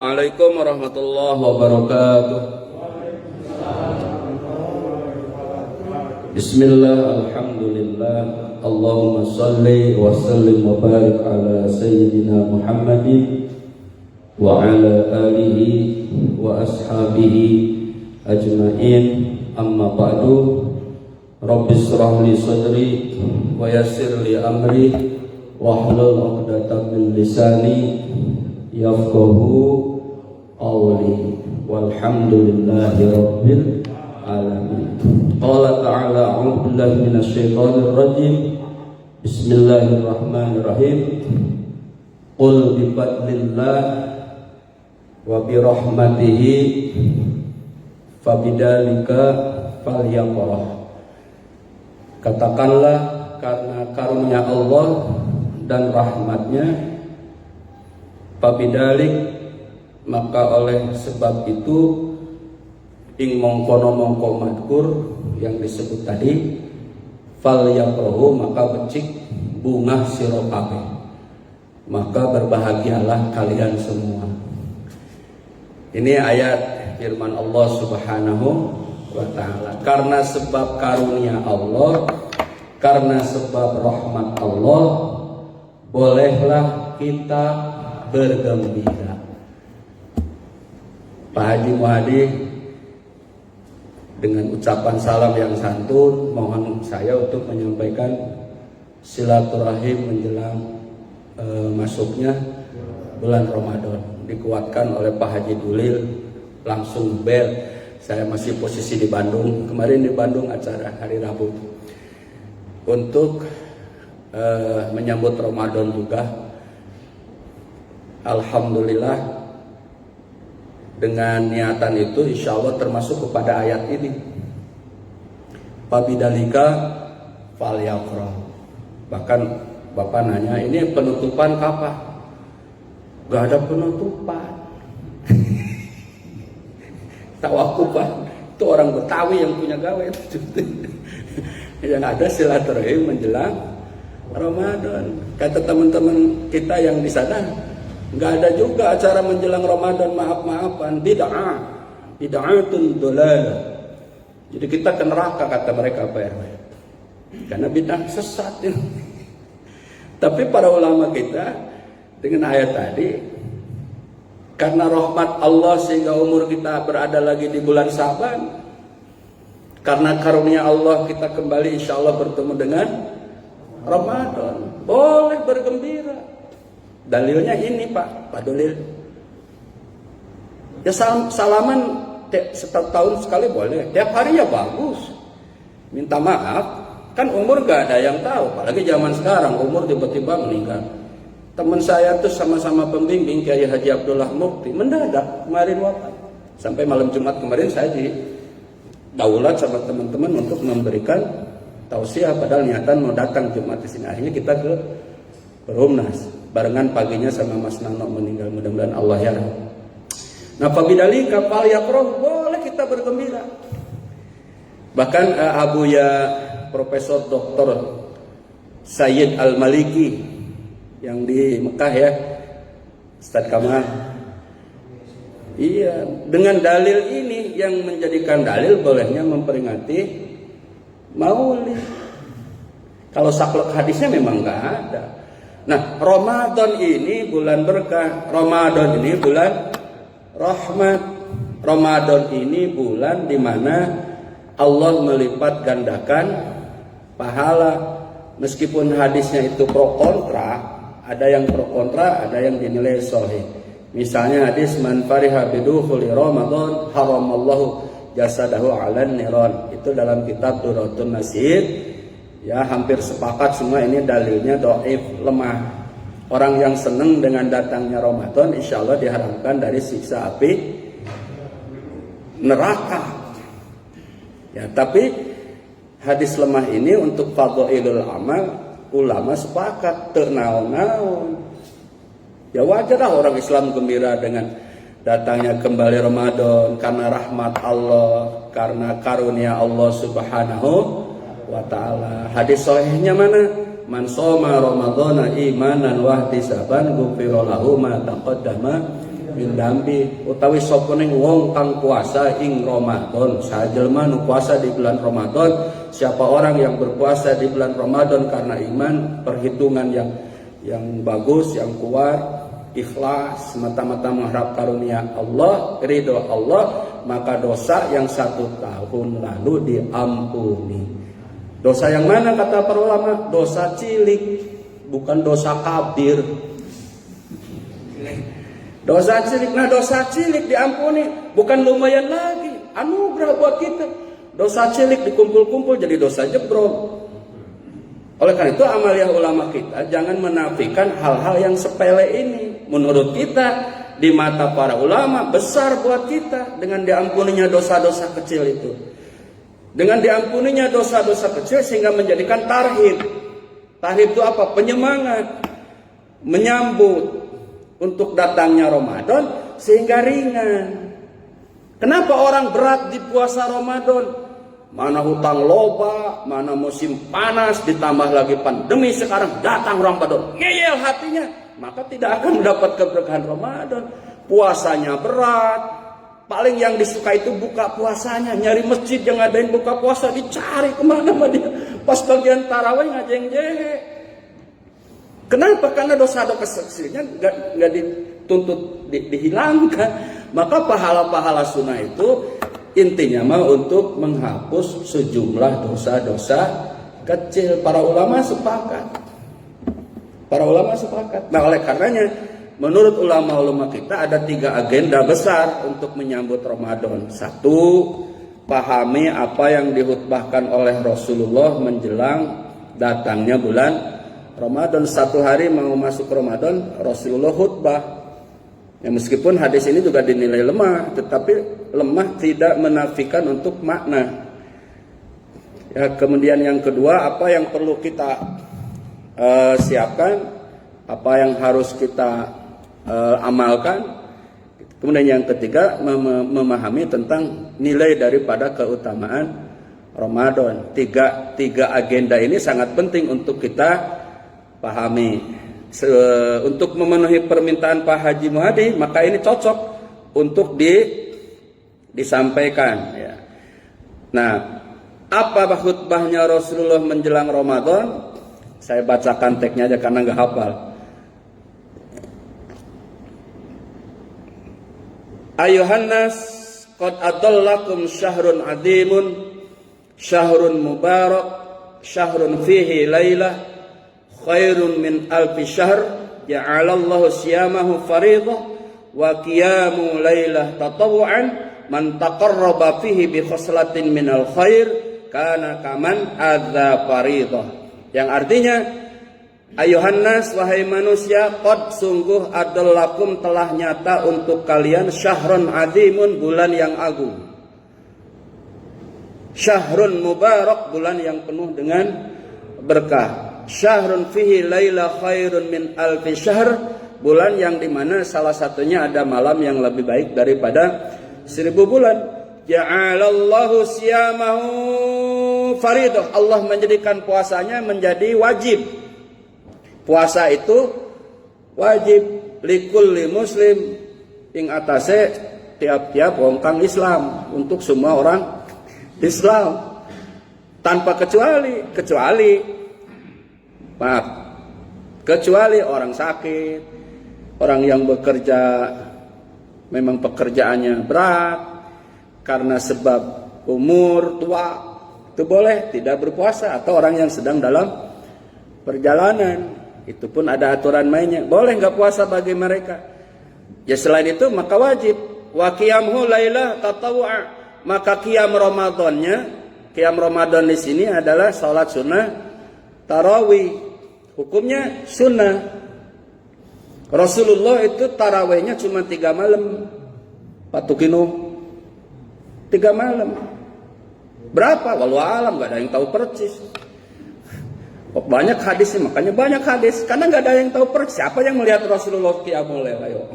Assalamualaikum warahmatullahi wabarakatuh. Bismillah, alhamdulillah, Allahumma salli wa sallim wa barik ala sayyidina Muhammadin wa ala alihi wa ashabihi ajma'in, amma ba'du. Rabbi shrah li sadri wa yassir li amri wahlul 'uqdatam min lisani yafqahu qawli, walhamdulillahi rabbil alamin. Qala ta'ala, a'udzu billahi minasy syaithanir rajim. Bismillahirrahmanirrahim. Qul bi fadlillah wa bi rahmatihi fabidzalika falyafrah. Katakanlah, karena karunia Allah dan rahmatnya, fabidzalik, maka oleh sebab itu, ing mongkono mongko madkur yang disebut tadi, fal yaqrahu, maka becik bunga sira kabeh, maka berbahagialah kalian semua. Ini ayat firman Allah Subhanahu wa taala. Karena sebab karunia Allah, karena sebab rahmat Allah, bolehlah kita bergembira. Pak Haji Muhadi dengan ucapan salam yang santun, mohon saya untuk menyampaikan silaturahim menjelang masuknya bulan Ramadan. Dikuatkan oleh Pak Haji Dulil, langsung bel. Saya masih posisi di Bandung, kemarin di Bandung acara hari Rabu, untuk menyambut Ramadan juga. Alhamdulillah, dengan niatan itu insya Allah termasuk kepada ayat ini, fabidzalika falyafrah. Bahkan Bapak nanya, ini penutupan kapan? Gak ada penutupan. Tawakufan itu orang Betawi yang punya gawe. Yang ada silaturahim menjelang Ramadan. Kata teman-teman kita yang di sana, nggak ada juga acara menjelang Ramadan maaf-maafan, bid'atun dolalah. Jadi kita ke neraka, kata mereka, Pak RW, karena bid'ah sesat ya. Tapi para ulama kita dengan ayat tadi, karena rahmat Allah sehingga umur kita berada lagi di bulan Syaban, karena karunia Allah kita kembali insya Allah bertemu dengan Ramadan, boleh bergembira. Dalilnya ini Pak Dulil. Ya salaman setahun sekali boleh, tiap hari ya bagus. Minta maaf, kan umur gak ada yang tahu, apalagi zaman sekarang umur tiba-tiba meninggal. Teman saya tuh sama-sama pembimbing Kiai Haji Abdullah Mukti, mendadak kemarin wafat. Sampai malam Jumat kemarin saya di daulat sama teman-teman untuk memberikan tausiah, padahal niatan mau datang Jumat di sini. Akhirnya kita ke Perumnas. Barengan paginya sama Mas Nano meninggal, mudah-mudahan Allah yarham. Nah, fabidzalika falyafrah, boleh kita bergembira. Bahkan Abuya Profesor Dr. Sayyid Al-Maliki yang di Mekah ya, Ustaz Kamal. Iya, dengan dalil ini yang menjadikan dalil bolehnya memperingati Maulid. Kalau saklek hadisnya memang nggak ada. Nah, Ramadan ini bulan berkah, Ramadan ini bulan rahmat, Ramadan ini bulan di mana Allah melipat gandakan pahala. Meskipun hadisnya itu pro kontra, ada yang pro kontra, ada yang dinilai sahih. Misalnya hadis man fariha bidukhuli Ramadan haramallahu jasadahu 'alan niran. Itu dalam kitab Durratun Nasid. Ya, hampir sepakat semua ini dalilnya dhaif, lemah. Orang yang senang dengan datangnya Ramadan insya Allah diharamkan dari siksa api neraka. Ya, tapi hadis lemah ini untuk fadhailul amal, ulama sepakat teu naon-naon. Ya wajarlah orang Islam gembira dengan datangnya kembali Ramadan, karena rahmat Allah, karena karunia Allah Subhanahu wa ta'ala. Hadis sahihnya mana? Man shoma ramadhana imanan wa ihtisaban ghufira lahu ma taqaddama min dambi utawi soponing wong kang puasa ing Ramadan. Sajelma nu puasa di bulan Ramadan, siapa orang yang berpuasa di bulan Ramadan karena iman, perhitungan yang bagus, yang kuat, ikhlas, semata-mata mengharap karunia Allah, ridho Allah, maka dosa yang 1 tahun lalu diampuni. Dosa yang mana kata para ulama? Dosa cilik, bukan dosa kabir. Dosa cilik, nah dosa cilik diampuni, bukan lumayan lagi, anugerah buat kita. Dosa cilik dikumpul-kumpul jadi dosa jebrol. Oleh karena itu amaliyah ulama kita jangan menafikan hal-hal yang sepele ini. Menurut kita, di mata para ulama besar buat kita dengan diampuninya dosa-dosa kecil itu. Dengan diampuninya dosa-dosa kecil sehingga menjadikan tarhib. Tarhib itu apa? Penyemangat, menyambut untuk datangnya Ramadan sehingga ringan. Kenapa orang berat di puasa Ramadan? Mana hutang loba, mana musim panas, ditambah lagi pandemi sekarang datang Ramadan, ngeyel hatinya, maka tidak akan mendapat keberkahan Ramadan. Puasanya berat, paling yang disuka itu buka puasanya, nyari masjid yang ngadain buka puasa dicari kemana sama dia. Pas bagian tarawih ngajeng-jehe. Kenapa? Karena dosa-dosa kecilnya nggak dituntut dihilangkan. Maka pahala-pahala sunnah itu intinya mah untuk menghapus sejumlah dosa-dosa kecil. Para ulama sepakat. Nah oleh karenanya menurut ulama-ulama kita ada 3 agenda besar untuk menyambut Ramadan. 1, pahami apa yang dihutbahkan oleh Rasulullah menjelang datangnya bulan Ramadan. 1 hari mau masuk Ramadan Rasulullah khutbah. Ya, meskipun hadis ini juga dinilai lemah, tetapi lemah tidak menafikan untuk makna. Ya, kemudian yang kedua, apa yang perlu kita siapkan, apa yang harus kita amalkan. Kemudian yang ketiga, memahami tentang nilai daripada keutamaan Ramadan. Tiga agenda ini sangat penting untuk kita pahami. Untuk memenuhi permintaan Pak Haji Muhadi, maka ini cocok untuk disampaikan. Ya. Nah, apa khutbahnya Rasulullah menjelang Ramadan? Saya bacakan teksnya aja karena nggak hafal. Ayuhan nas, qad adallakum syahrun adimun, syahrun mubarak, syahrun fihi lailah, khairun min alfi syahr, ja'alallahu siyamahu faridah, wa qiyamu lailah tatawu'an, man taqarraba fihi bi khoslatin minal khair, kana kaman adza faridah. Yang artinya, ayuhan nas, wahai manusia, qad sungguh adallakum telah nyata untuk kalian syahrun azimun, bulan yang agung, syahrun mubarak, bulan yang penuh dengan berkah, syahrun fihi laila khairun min alfi syahr, bulan yang dimana salah satunya ada malam yang lebih baik daripada 1000 bulan. Ja'alallahu siyamahu faridah, Allah menjadikan puasanya menjadi wajib. Puasa itu wajib likulli muslim, ing atase tiap-tiap wong kang Islam, untuk semua orang Islam tanpa kecuali orang sakit, orang yang bekerja memang pekerjaannya berat karena sebab umur tua, itu boleh tidak berpuasa. Atau orang yang sedang dalam perjalanan, itu pun ada aturan mainnya, boleh nggak puasa bagi mereka. Ya selain itu maka wajib. Wa qiyamhu lailah tatawu'a, maka qiyam Ramadan di sini adalah salat sunnah tarawih. Hukumnya sunnah. Rasulullah itu tarawihnya cuma 3 malam. Patukino 3 malam. Berapa? Walau alam, gak ada yang tahu persis. Banyak hadisnya, makanya banyak hadis. Karena gak ada yang tahu persis. Siapa yang melihat Rasulullah qiyamul lail? Ayo.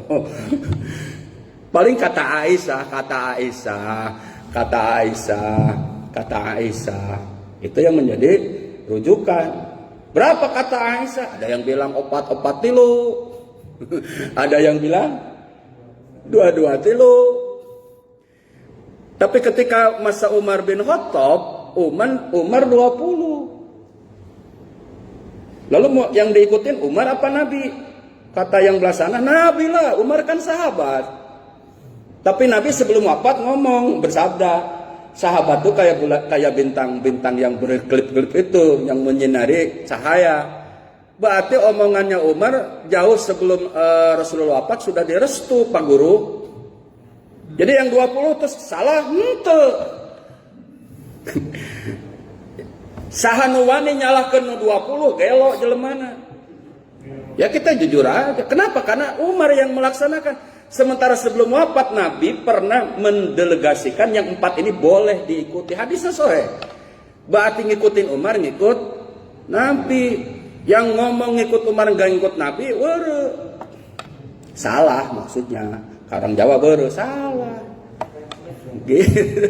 Paling kata Aisyah. Itu yang menjadi rujukan. Berapa kata Aisyah? Ada yang bilang opat tilu. Ada yang bilang Dua-dua tilu. Tapi ketika masa Umar bin Khattab, Umar 20. Lalu yang diikutin Umar apa Nabi? Kata yang belah sana, Nabi lah, Umar kan sahabat. Tapi Nabi sebelum wafat ngomong, bersabda, sahabat tuh kayak bintang-bintang yang berkelip-kelip itu, yang menyinari cahaya. Berarti omongannya Umar jauh sebelum Rasulullah wafat sudah direstu Pak Guru. Jadi yang 20 terus salah hente. Sahanuwani nyalahkeun 20 gelo jelemana. Ya kita jujur aja. Kenapa? Karena Umar yang melaksanakan. Sementara sebelum wafat Nabi pernah mendelegasikan yang 4 ini boleh diikuti. Hadisnya sahih. Berarti ngikutin Umar ngikut Nabi. Yang ngomong ngikut Umar enggak ngikut Nabi, salah maksudnya. Kadang Jawa salah. Gitu.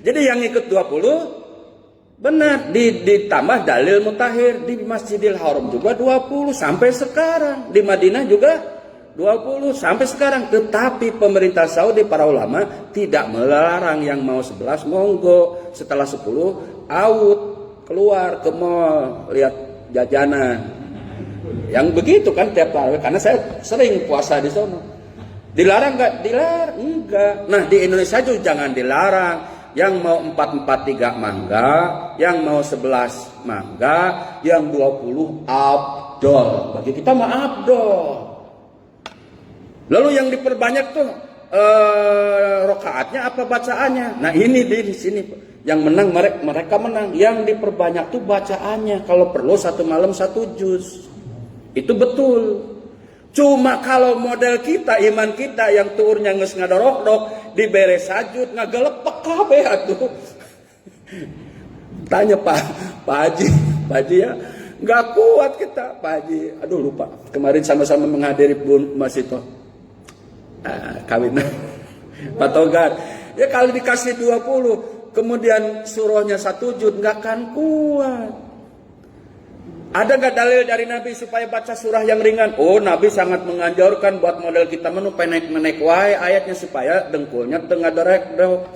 Jadi yang ngikut 20 benar, ditambah dalil mutakhir di Masjidil Haram juga 20 sampai sekarang, di Madinah juga 20 sampai sekarang. Tetapi pemerintah Saudi, para ulama tidak melarang, yang mau 11 monggo, setelah 10 out, keluar ke mall lihat jajanan. Yang begitu kan tiap hari, karena saya sering puasa di sono. Dilarang nggak? Dilarang enggak. Nah di Indonesia juga jangan dilarang. Yang mau 443 mangga, yang mau 11 mangga, yang 20 abdol. Bagi kita mah abdol. Lalu yang diperbanyak tuh rokaatnya apa bacaannya? Nah ini di sini yang menang mereka menang. Yang diperbanyak tuh bacaannya. Kalau perlu 1 malam 1 juz. Itu betul. Cuma kalau model kita, iman kita yang turunnya nges ngadorok-dok, dibere sajud, ngagelepek kabeh atuh. Tanya Pak Haji ya, nggak kuat kita Pak Haji. Aduh lupa, kemarin sama-sama menghadiri Bun Mas itu kawin Pak Togar. Ya kalau dikasih 20, kemudian surahnya 1 juz, nggak akan kuat. Ada nggak dalil dari Nabi supaya baca surah yang ringan? Oh, Nabi sangat menganjurkan buat model kita menu penek-menek wae ayatnya supaya dengkulnya tengah derek dok.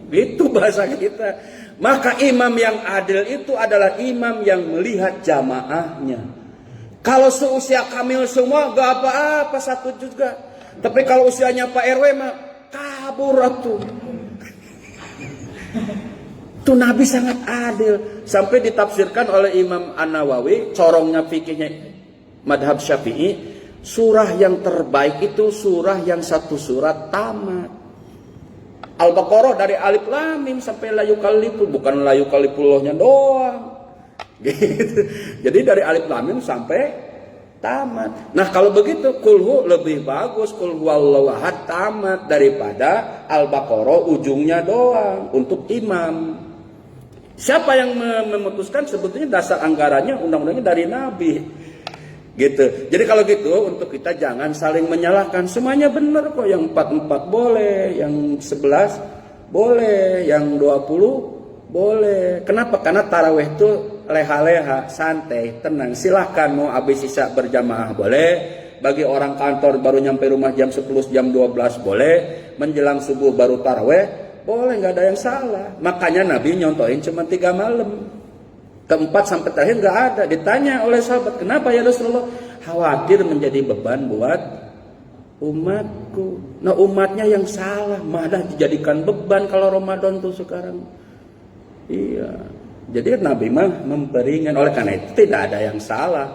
Itu bahasa kita. Maka imam yang adil itu adalah imam yang melihat jamaahnya. Kalau seusia kamil semua gak apa-apa 1 juga. Tapi kalau usianya Pak RW mah kabur atuh. Itu Nabi sangat adil. Sampai ditafsirkan oleh Imam An-Nawawi, corongnya fikihnya madhab Syafi'i, surah yang terbaik itu surah yang 1 surat tamat. Al-Baqarah dari alif lam mim sampai la yukallifu, bukan la yukallifullahnya doang. Gitu. Jadi dari alif lam mim sampai tamat. Nah kalau begitu kulhu lebih bagus, kul huwallahu ahad tamat daripada Al-Baqarah ujungnya doang untuk imam. Siapa yang memutuskan? Sebetulnya dasar anggarannya, undang-undangnya dari Nabi. Gitu. Jadi kalau gitu untuk kita jangan saling menyalahkan. Semuanya benar kok. Yang 44 boleh, yang 11 boleh, yang 20 boleh. Kenapa? Karena tarawih itu leha-leha, santai, tenang. Silahkan mau habis isya berjamaah boleh. Bagi orang kantor baru nyampe rumah jam 10, jam 12 boleh. Menjelang subuh baru tarawih boleh, nggak ada yang salah. Makanya Nabi nyontohin cuma 3 malam. Keempat sampai terakhir nggak ada. Ditanya oleh sahabat, kenapa ya Rasulullah? Khawatir menjadi beban buat umatku. Nah umatnya yang salah malah dijadikan beban kalau Ramadan tuh sekarang. Iya. Jadi Nabi mah memperingan. Oleh karena itu tidak ada yang salah.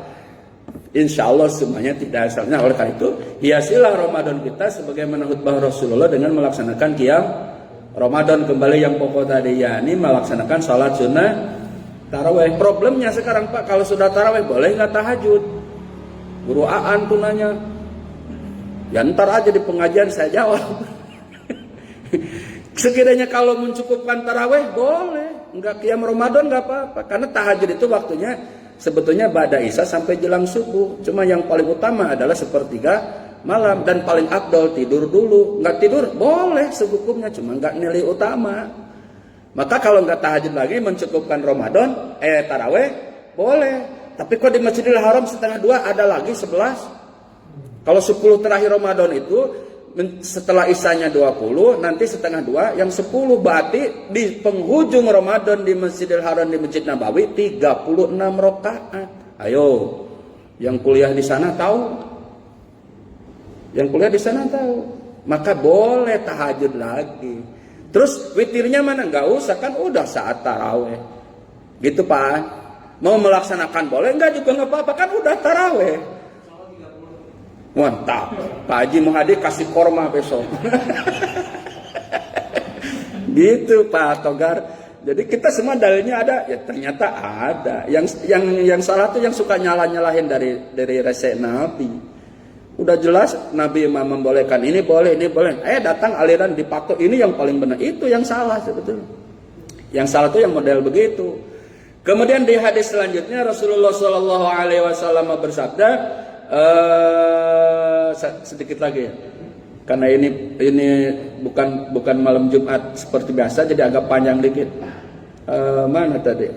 Insya Allah semuanya tidak ada salahnya. Oleh karena itu hiasilah Ramadan kita sebagaimana khutbah Rasulullah dengan melaksanakan qiyam Ramadan. Kembali yang pokok tadi, yakni melaksanakan sholat sunnah tarawih. Problemnya sekarang Pak, kalau sudah tarawih boleh nggak tahajud? Guru Aan tuh nanya. Ya ntar aja di pengajian saya jawab. Sekiranya kalau mencukupkan tarawih boleh, nggak qiyam Ramadan nggak apa-apa. Karena tahajud itu waktunya sebetulnya ba'da isya sampai jelang subuh. Cuma yang paling utama adalah sepertiga malam, dan paling abdol tidur dulu. Nggak tidur boleh sehukumnya, cuma nggak nilai utama. Maka kalau nggak tahajud lagi mencukupkan Ramadan, taraweh boleh. Tapi kok di Masjidil Haram 1:30 ada lagi 11. Kalau 10 terakhir Ramadan itu setelah isanya 20, nanti setengah 2, yang 10 berarti di penghujung Ramadan di Masjidil Haram di Masjid Nabawi 36 rakaat. Ayo, yang kuliah di sana tahu? Yang kuliah di sana tahu. Maka boleh tahajud lagi. Terus witirnya mana? Nggak usah, kan udah saat taraweh. Gitu Pak. Mau melaksanakan boleh? Enggak juga nggak apa-apa, kan udah taraweh. Mantap. Pak Haji Muhadi kasih korma besok. Gitu Pak Togar. Jadi kita semua dalilnya ada, ya ternyata ada. Yang salah tuh yang suka nyalahin dari resep Nabi. Udah jelas Nabi membolehkan ini boleh, ini boleh. Datang aliran dipatok ini yang paling benar. Itu yang salah sebetulnya. Yang salah tuh yang model begitu. Kemudian di hadis selanjutnya Rasulullah Shallallahu Alaihi Wasallam bersabda, sedikit lagi ya, karena ini bukan malam Jumat seperti biasa, jadi agak panjang dikit. Mana tadi?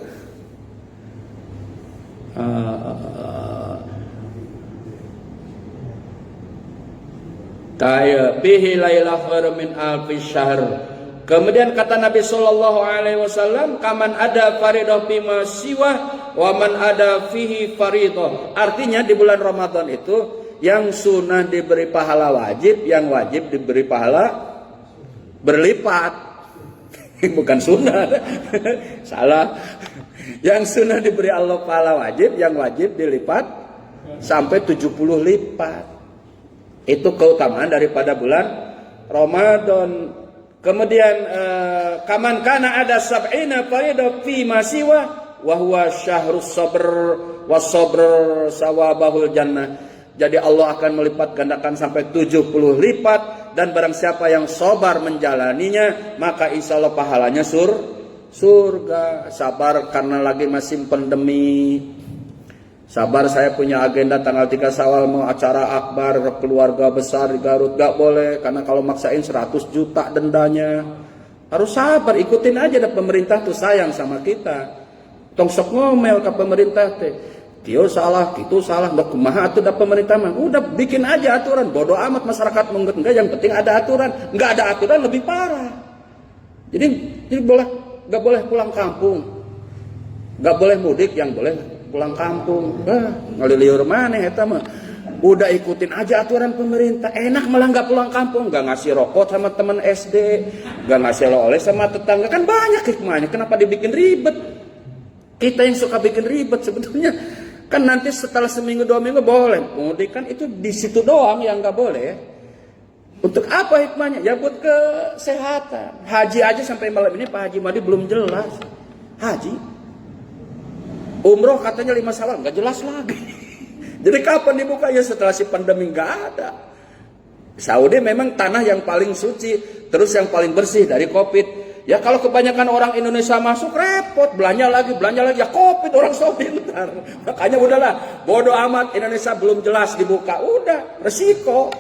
Kaya bihi lailah khairu min alfi syahr. Kemudian kata Nabi Shallallahu Alaihi Wasallam, kaman ada faridah bima siwa, waman ada fihi faridah. Artinya di bulan Ramadan itu yang sunnah diberi pahala wajib, yang wajib diberi pahala berlipat. Bukan sunnah, salah. Yang sunnah diberi Allah pahala wajib, yang wajib dilipat sampai 70 lipat. Itu keutamaan daripada bulan Ramadan. Kemudian kaman kana ada sab'ina faridah fi masiwa wa huwa syahrus sabr was sabr sawabahul jannah. Jadi Allah akan melipat gandakan sampai 70 lipat, dan barang siapa yang sabar menjalaninya maka insya Allah pahalanya surga. Sabar karena lagi masih pandemi. Sabar, saya punya agenda tanggal 3 Syawal mau acara akbar keluarga besar di Garut, gak boleh karena kalau maksain 100 juta dendanya. Harus sabar, ikutin aja, dan pemerintah tuh sayang sama kita. Tong sok ngomel ke pemerintah teh, Tio salah, gitu salah, nggak kumaha tuh dah pemerintah mah. Udah bikin aja aturan, bodoh amat masyarakat enggak, yang penting ada aturan. Nggak ada aturan lebih parah. Jadi nggak boleh pulang kampung, nggak boleh mudik, yang boleh pulang kampung. Ngaliliur mana eta mah. Udah ikutin aja aturan pemerintah. Enak malah nggak pulang kampung, nggak ngasih rokok sama teman SD, nggak ngasih oleh sama tetangga. Kan banyak hikmahnya. Kenapa dibikin ribet? Kita yang suka bikin ribet sebetulnya. Kan nanti setelah seminggu 2 minggu boleh mudik, kan itu di situ doang yang nggak boleh. Untuk apa hikmahnya? Ya buat kesehatan. Haji aja sampai malam ini Pak Haji Madi belum jelas. Haji umroh katanya 5 Syawal, nggak jelas lagi. Jadi kapan dibuka? Ya setelah si pandemi nggak ada. Saudi memang tanah yang paling suci, terus yang paling bersih dari Covid. Ya kalau kebanyakan orang Indonesia masuk repot, belanja lagi, ya Covid orang Saudi ntar. Makanya udahlah, bodoh amat, Indonesia belum jelas dibuka, udah resiko.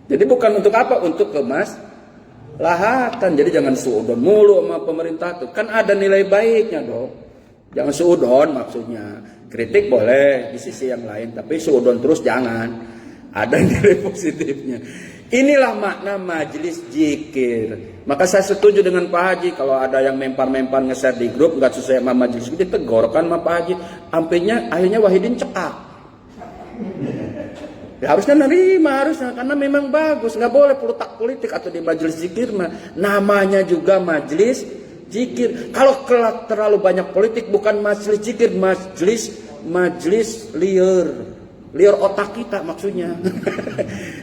Jadi bukan untuk apa? Untuk kemaslahatan. Jadi jangan suudon mulu sama pemerintah tuh. Kan ada nilai baiknya dong. Jangan suudon maksudnya. Kritik boleh di sisi yang lain, tapi suudon terus jangan. Ada nilai positifnya. Inilah makna majelis zikir. Maka saya setuju dengan Pak Haji, kalau ada yang mempar-mempar nge-share di grup nggak sesuai sama majelis zikir, ditegorkan sama Pak Haji. Akhirnya Wahidin cekak. Ya harusnya nerima, harusnya, karena memang bagus. Nggak boleh politik atau di majelis zikir mah. Namanya juga majelis zikir. Kalau terlalu banyak politik, bukan majelis zikir, majelis liar otak kita maksudnya.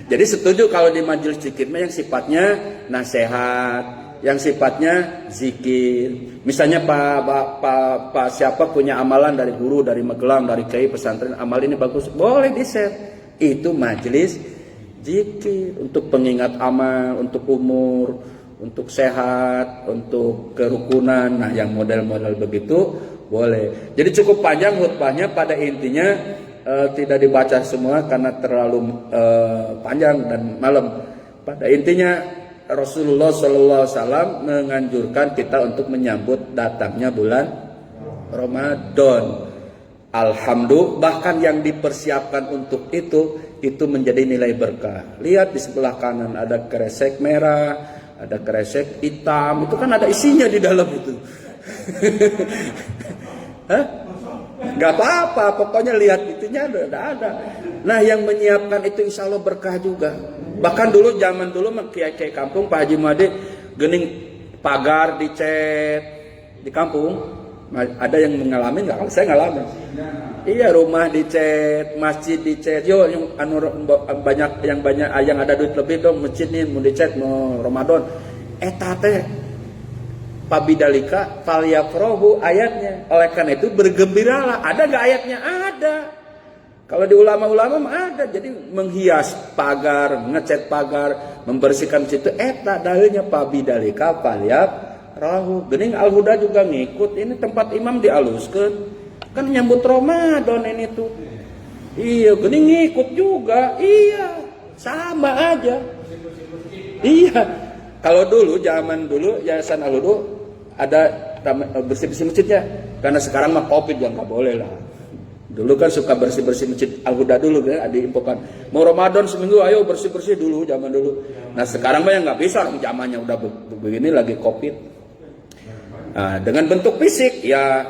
Jadi setuju kalau di majelis zikir yang sifatnya nasihat, yang sifatnya zikir. Misalnya Pak siapa punya amalan dari guru, dari Magelang, dari kiai pesantren, amal ini bagus, boleh di-share. Itu majelis zikir untuk pengingat amal, untuk umur, untuk sehat, untuk kerukunan. Nah, yang model-model begitu boleh. Jadi cukup panjang khutbahnya, pada intinya tidak dibaca semua karena terlalu panjang dan malam. Pada intinya Rasulullah SAW menganjurkan kita untuk menyambut datangnya bulan Ramadan. Alhamdulillah, bahkan yang dipersiapkan untuk itu menjadi nilai berkah. Lihat di sebelah kanan ada kresek merah, ada kresek hitam, itu kan ada isinya di dalam itu. Hah? Gak apa-apa, pokoknya lihat itunya ada. Nah, yang menyiapkan itu insya Allah berkah juga. Bahkan dulu zaman dulu kiai kampung Pak Haji Muhadi gening pagar dicat di kampung. Ada yang mengalami nggak? Kalau saya ngalamin. Iya, rumah dicat, masjid dicat. Yo, yang banyak yang ada duit lebih dong, masjid nih mau dicat mau Ramadan. Eta teh pabidalika falyafrahu ayatnya. Oleh karena itu bergembiralah. Ada nggak ayatnya? Ada. Kalau di ulama-ulama ada. Jadi menghias pagar, ngecat pagar, membersihkan situ. Eta dalilnya pabidalika falyafrahu. Gening Al-Huda juga ngikut. Ini tempat imam dialuskan. Kan nyambut Ramadan ini tuh. Iya, gening ngikut juga. Iya, sama aja. Iya. Kalau dulu, zaman dulu, Yayasan Al-Huda ada bersih-bersih masjidnya. Karena sekarang mah Covid ya nggak boleh lah. Dulu kan suka bersih-bersih masjid Al-Huda dulu kan, diinfokan. Mau Ramadan seminggu, ayo bersih-bersih dulu, zaman dulu. Nah sekarang mah ya nggak bisa, zamannya udah begini lagi Covid. Nah, dengan bentuk fisik ya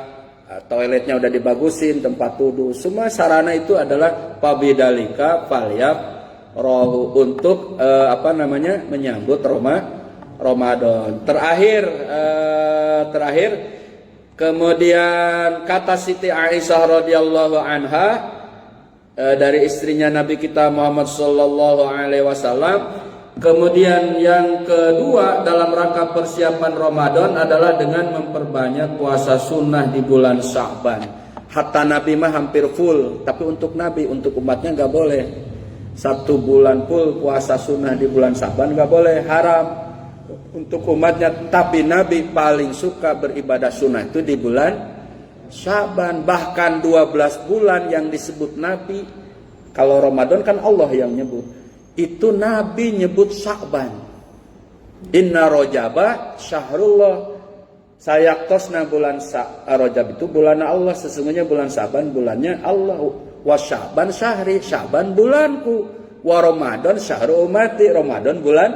toiletnya udah dibagusin, tempat wudhu, semua sarana itu adalah pabidalika falyaf rohu untuk menyambut Ramadan. Terakhir kemudian kata Siti Aisyah radhiyallahu anha dari istrinya Nabi kita Muhammad sallallahu alaihi wasallam. Kemudian yang kedua dalam rangka persiapan Ramadan adalah dengan memperbanyak puasa sunnah di bulan Sya'ban. Hatta Nabi mah hampir full, tapi untuk Nabi, untuk umatnya nggak boleh. 1 bulan full puasa sunnah di bulan Sya'ban nggak boleh, haram untuk umatnya. Tapi Nabi paling suka beribadah sunnah itu di bulan Sya'ban. Bahkan 12 bulan yang disebut Nabi, kalau Ramadan kan Allah yang nyebut. Itu Nabi nyebut Sya'ban. Inna Rajaba syahrullah. Sayaktosna bulan Rajab itu bulan Allah. Sesungguhnya bulan Sya'ban bulannya Allah. Wa Sya'ban syahri. Sya'ban bulanku. Wa Ramadan syahru umati. Ramadan bulan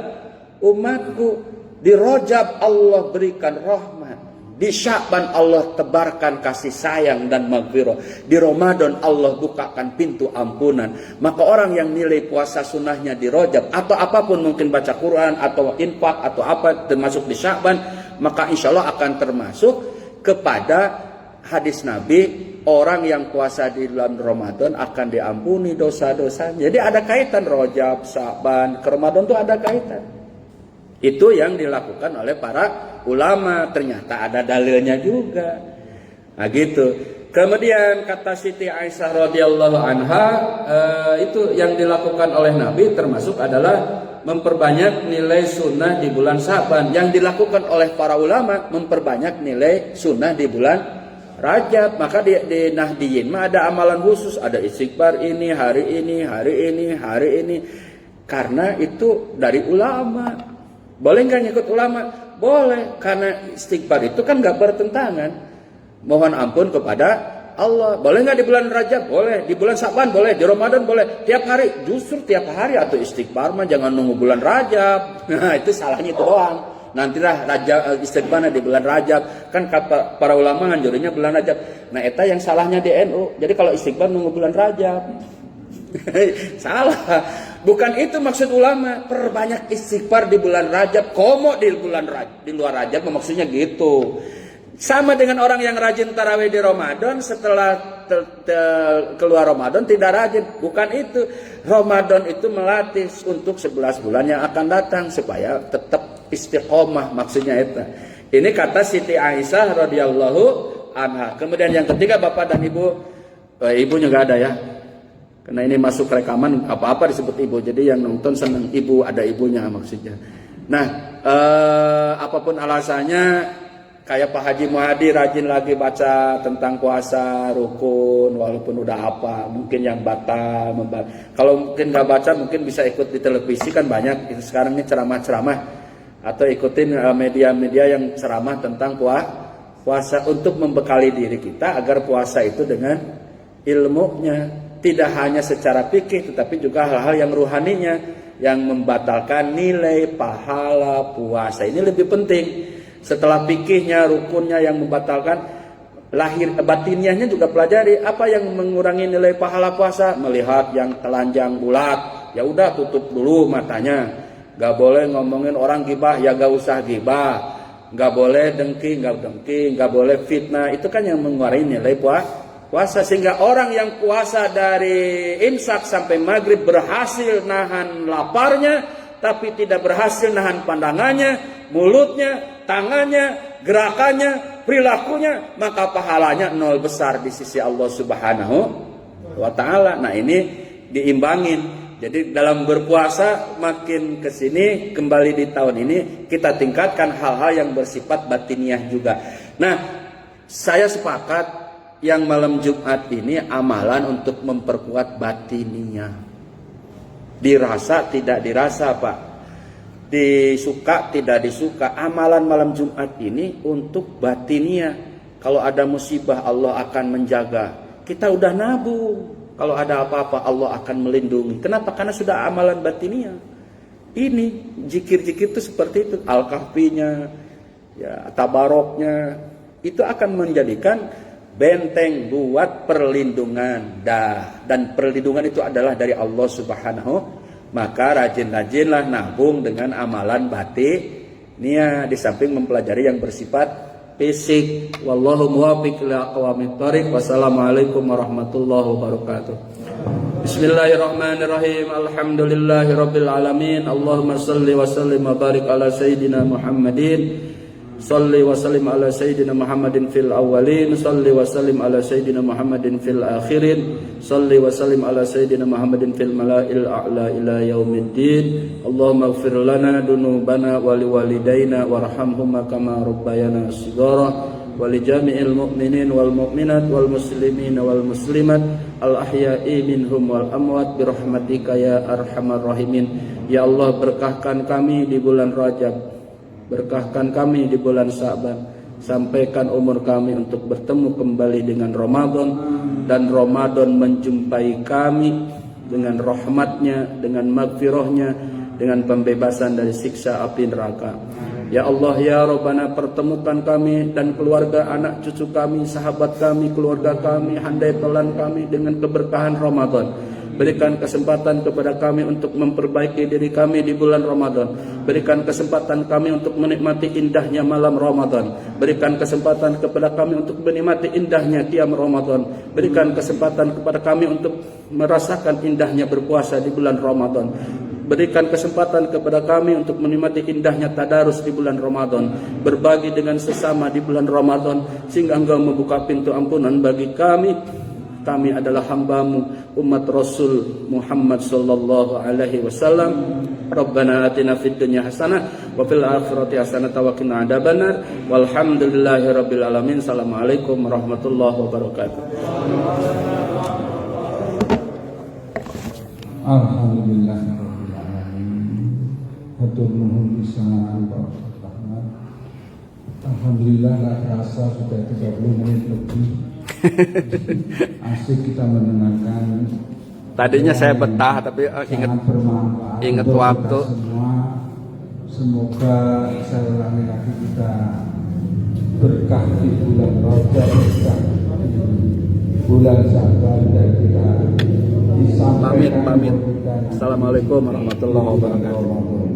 umatku. Di Rajab Allah berikan rahmat. Di Sya'ban Allah tebarkan kasih sayang dan maghfirah. Di Ramadan Allah bukakan pintu ampunan. Maka orang yang nilai puasa sunnahnya di Rajab atau apapun, mungkin baca Quran atau infak atau apa termasuk di Sya'ban, maka insya Allah akan termasuk kepada hadis Nabi, orang yang puasa di bulan Ramadan akan diampuni dosa-dosanya. Jadi ada kaitan Rajab, Sya'ban, ke Ramadan itu ada kaitan. Itu yang dilakukan oleh para ulama, ternyata ada dalilnya juga. Nah gitu. Kemudian kata Siti Aisyah radhiyallahu anha, itu yang dilakukan oleh Nabi termasuk adalah memperbanyak nilai sunnah di bulan Sya'ban. Yang dilakukan oleh para ulama memperbanyak nilai sunnah di bulan Rajab. Maka di Nahdiyin mah ada amalan khusus, ada istighfar ini, hari ini, hari ini, hari ini. Karena itu dari ulama. Boleh nggak ngikut ulama? Boleh, karena istighfar itu kan nggak bertentangan. Mohon ampun kepada Allah. Boleh nggak di bulan Rajab? Boleh. Di bulan Sya'ban boleh. Di Ramadan boleh. Tiap hari, justru tiap hari atau istighfar mah jangan nunggu bulan Rajab. Nah itu salahnya itu doang. Nantilah Rajab istighfar di bulan Rajab. Kan kata para ulama nganjurinya bulan Rajab. Nah eta yang salahnya di NU. Jadi kalau istighfar nunggu bulan Rajab. Salah. Bukan itu maksud ulama. Perbanyak istighfar di bulan Rajab. Komo di bulan Rajab, di luar Rajab maksudnya gitu. Sama dengan orang yang rajin tarawih di Ramadan, setelah keluar Ramadan tidak rajin. Bukan itu. Ramadan itu melatih untuk 11 bulan yang akan datang supaya tetap istiqomah, maksudnya itu. Ini kata Siti Aisyah radhiyallahu anha. Kemudian yang ketiga, Bapak dan Ibu, ibunya nggak ada ya. Karena ini masuk rekaman, apa-apa disebut ibu. Jadi yang nonton senang ibu, ada ibunya maksudnya. Nah, apapun alasannya, kayak Pak Haji Muhadi rajin lagi baca tentang puasa, rukun, walaupun udah apa. Mungkin yang batal, kalau mungkin nggak baca, mungkin bisa ikut di televisi, kan banyak. Sekarang ini ceramah-ceramah. Atau ikutin media-media yang ceramah tentang puasa. Untuk membekali diri kita agar puasa itu dengan ilmunya, tidak hanya secara fikih tetapi juga hal-hal yang ruhaninya yang membatalkan nilai pahala puasa. Ini lebih penting. Setelah fikihnya, rukunnya yang membatalkan, lahir batiniahnya juga pelajari. Apa yang mengurangi nilai pahala puasa? Melihat yang telanjang bulat, ya udah tutup dulu matanya. Gak boleh ngomongin orang gibah, ya gak usah gibah. Gak boleh dengki, gak boleh fitnah. Itu kan yang mengurangi nilai puasa. Sehingga orang yang puasa dari imsak sampai maghrib berhasil nahan laparnya, tapi tidak berhasil nahan pandangannya, mulutnya, tangannya, gerakannya, perilakunya, maka pahalanya nol besar di sisi Allah Subhanahu wa Ta'ala. Nah, ini diimbangin. Jadi dalam berpuasa makin kesini, kembali di tahun ini kita tingkatkan hal-hal yang bersifat batiniah juga. Nah, saya sepakat yang malam Jumat ini amalan untuk memperkuat batiniah. Dirasa tidak dirasa, Pak. Disuka tidak disuka, amalan malam Jumat ini untuk batiniah. Kalau ada musibah Allah akan menjaga. Kita udah nabung. Kalau ada apa-apa Allah akan melindungi. Kenapa? Karena sudah amalan batiniah. Ini zikir-zikir itu seperti itu. Al-Kahfinya, ya, tabaroknya, itu akan menjadikan benteng buat perlindungan. Dan perlindungan itu adalah dari Allah Subhanahu. Maka rajin-rajinlah nabung dengan amalan batiniah di samping mempelajari yang bersifat fisik. Wallahu muwaffiq ila aqwamit thoriq. Wassalamualaikum warahmatullahi wabarakatuh. Bismillahirrahmanirrahim. Alhamdulillahirabbil alamin. Allahumma shalli wa sallim wa barik ala sayidina Muhammadin. Shalli wa sallim ala sayyidina Muhammadin fil awwalin, shalli wa sallim ala sayyidina Muhammadin fil akhirin, shalli wa sallim ala sayyidina Muhammadin fil mala'il a'la ila yaumiddin. Allahumma ighfir lana dunubana wa liwalidayna warhamhuma kama rabbayana shighara wa li jami'il mu'minin wal mu'minat wal muslimin wal muslimat al ahya'i minhum wal amwat bi rahmatika ya arhamar rahimin. Ya Allah, berkahkan kami di bulan Rajab, berkahkan kami di bulan Sa'ban, sampaikan umur kami untuk bertemu kembali dengan Ramadan, dan Ramadan menjumpai kami dengan rahmatnya, dengan magfirahnya, dengan pembebasan dari siksa api neraka. Ya Allah, ya Rabbana, pertemukan kami dan keluarga, anak cucu kami, sahabat kami, keluarga kami, handai telan kami dengan keberkahan Ramadan. Berikan kesempatan kepada kami untuk memperbaiki diri kami di bulan Ramadan. Berikan kesempatan kami untuk menikmati indahnya malam Ramadan. Berikan kesempatan kepada kami untuk menikmati indahnya qiyam Ramadan. Berikan kesempatan kepada kami untuk merasakan indahnya berpuasa di bulan Ramadan. Berikan kesempatan kepada kami untuk menikmati indahnya tadarus di bulan Ramadan. Berbagi dengan sesama di bulan Ramadan, sehingga Engkau membuka pintu ampunan bagi kami. Kami adalah hamba-Mu, umat Rasul Muhammad sallallahu alaihi wasallam. Rabbana atina fid dunya hasanah wa fil akhirati hasanah wa qina adzabannar. Walhamdulillahirabbil alamin. Assalamualaikum warahmatullahi wabarakatuh. Alhamdulillahirabbil alamin. Hatur nuhun pisan Pak Rahmat. Alhamdulillah, nggak terasa sudah 30 menit lebih. Asik kita mendengarkan. Tadinya saya betah tapi ingat waktu. Semua. Semoga saya ulangi lagi, kita berkah di bulan Rajab, berkah di bulan Sa'ban, dan kita disampaikan. Pamit. Assalamualaikum warahmatullahi wabarakatuh.